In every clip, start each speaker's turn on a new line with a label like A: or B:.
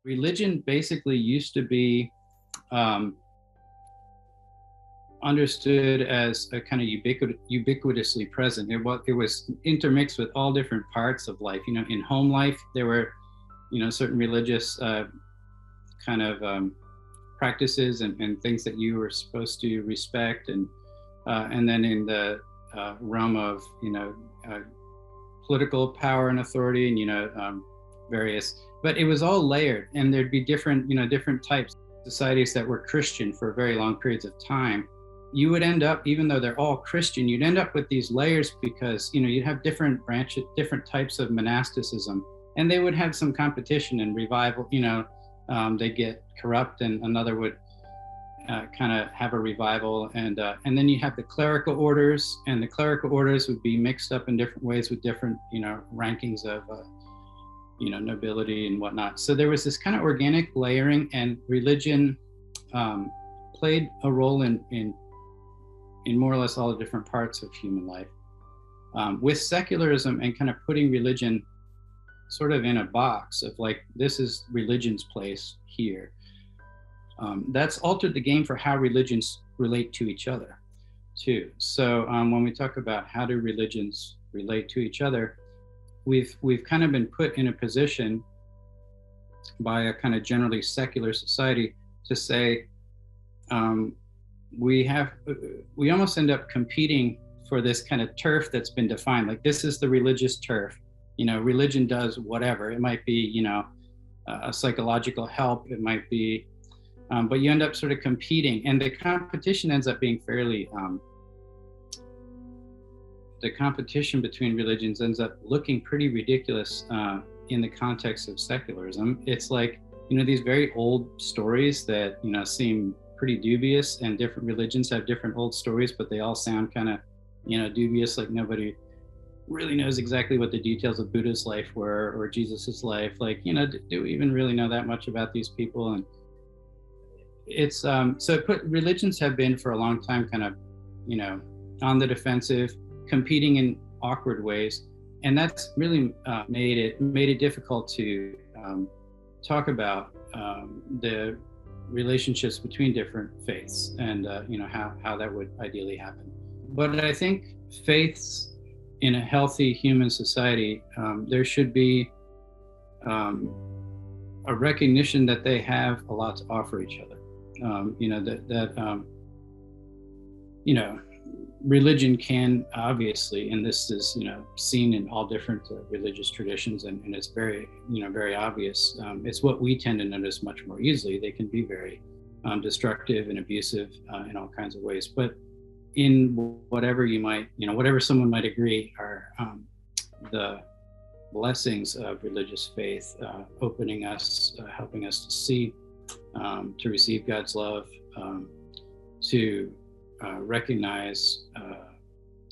A: Religion basically used to be understood as a kind of ubiquitously present. It was intermixed with all different parts of life. In home life, there were, certain religious kind of practices and things that you were supposed to respect, and then in the realm of political power and authority, and various. But it was all layered, and there'd be different types. Societies that were Christian for very long periods of time, you would end up, even though they're all Christian, you'd end up with these layers because you'd have different branches, different types of monasticism, and they would have some competition and revival. They'd get corrupt, and another would kind of have a revival, and then you have the clerical orders, and the clerical orders would be mixed up in different ways with different rankings of nobility and whatnot. So there was this kind of organic layering, and religion played a role in more or less all the different parts of human life. With secularism and kind of putting religion sort of in a box of like, this is religion's place here, that's altered the game for how religions relate to each other too. So when we talk about how do religions relate to each other, we've kind of been put in a position by a kind of generally secular society to say, we almost end up competing for this kind of turf that's been defined. Like, this is the religious turf. Religion does whatever. It might be, a psychological help. It might be, but you end up sort of competing, and the competition ends up being fairly, the competition between religions ends up looking pretty ridiculous in the context of secularism. It's like, these very old stories that, seem pretty dubious, and different religions have different old stories, but they all sound kind of, dubious, like nobody really knows exactly what the details of Buddha's life were, or Jesus's life. Like, do we even really know that much about these people? And it's, religions have been for a long time kind of, on the defensive, competing in awkward ways. And that's really made it difficult to talk about the relationships between different faiths, and how that would ideally happen. But I think faiths in a healthy human society, there should be a recognition that they have a lot to offer each other. Religion can obviously, and this is seen in all different religious traditions, and it's very very obvious. It's what we tend to notice much more easily. They can be very destructive and abusive in all kinds of ways. But in whatever you might, whatever someone might agree are the blessings of religious faith, opening us, helping us to see, to receive God's love, to recognize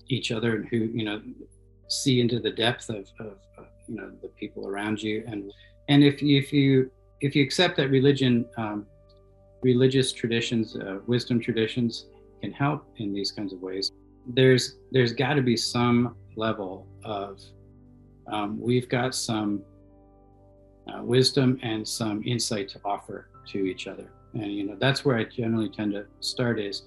A: each other, and who see into the depth of the people around you, and if you accept that religion, religious traditions, wisdom traditions can help in these kinds of ways, there's got to be some level of we've got some wisdom and some insight to offer to each other. And that's where I generally tend to start is,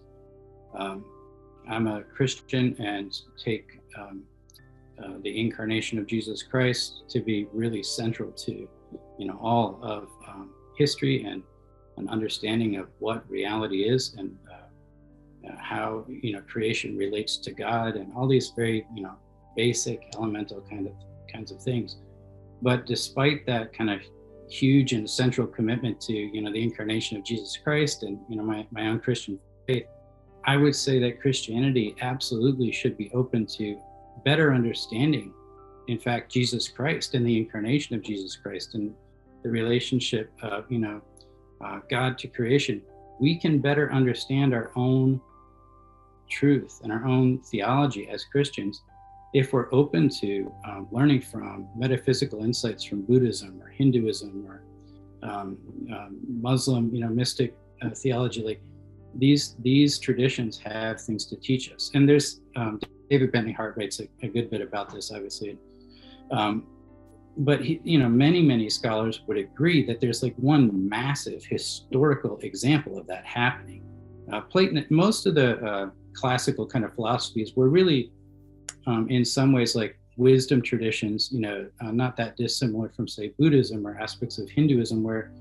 A: I'm a Christian and take the incarnation of Jesus Christ to be really central to all of history, and an understanding of what reality is, and how creation relates to God, and all these very basic elemental kinds of things. But despite that kind of huge and central commitment to the incarnation of Jesus Christ, and my own Christian faith, I would say that Christianity absolutely should be open to better understanding, in fact, Jesus Christ and the incarnation of Jesus Christ, and the relationship of God to creation. We can better understand our own truth and our own theology as Christians if we're open to learning from metaphysical insights from Buddhism or Hinduism or Muslim, mystic theology. Like these traditions have things to teach us. And there's David Bentley Hart writes a good bit about this, obviously. but many scholars would agree that there's like one massive historical example of that happening. Platon, most of the classical kind of philosophies were really, in some ways, like wisdom traditions, not that dissimilar from, say, Buddhism or aspects of Hinduism, where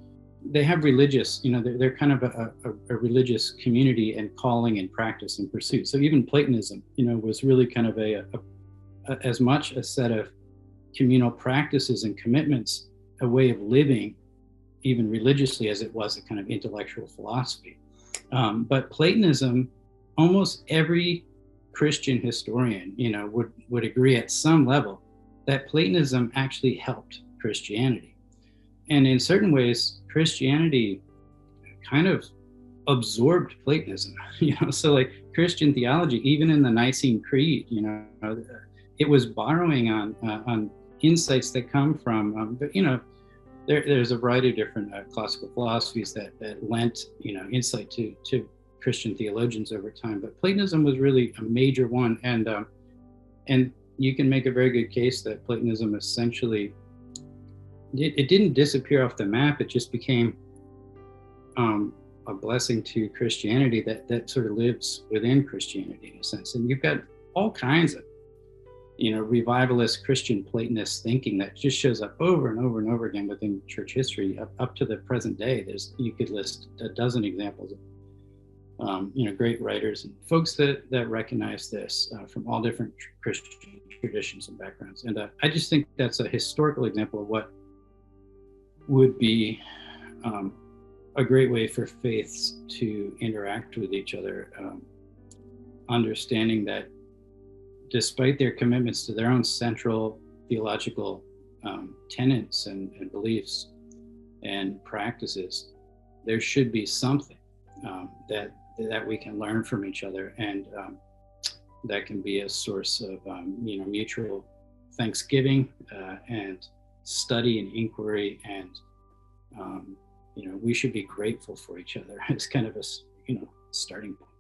A: they have religious, they're kind of a religious community and calling and practice and pursuit. So even Platonism, was really kind of as much a set of communal practices and commitments, a way of living, even religiously, as it was a kind of intellectual philosophy. But Platonism, almost every Christian historian, would agree at some level that Platonism actually helped Christianity. And in certain ways, Christianity kind of absorbed Platonism, so like Christian theology, even in the Nicene Creed, it was borrowing on insights that come from, there's a variety of different classical philosophies that lent, insight to Christian theologians over time. But Platonism was really a major one, and you can make a very good case that Platonism essentially, it didn't disappear off the map. It just became a blessing to Christianity that sort of lives within Christianity in a sense. And you've got all kinds of, revivalist Christian Platonist thinking that just shows up over and over and over again within church history up to the present day. You could list a dozen examples of, great writers and folks that recognize this from all different Christian traditions and backgrounds. And I just think that's a historical example of what would be a great way for faiths to interact with each other, understanding that despite their commitments to their own central theological tenets and beliefs and practices, there should be something that we can learn from each other, and that can be a source of mutual thanksgiving and study and inquiry, and we should be grateful for each other as kind of a starting point.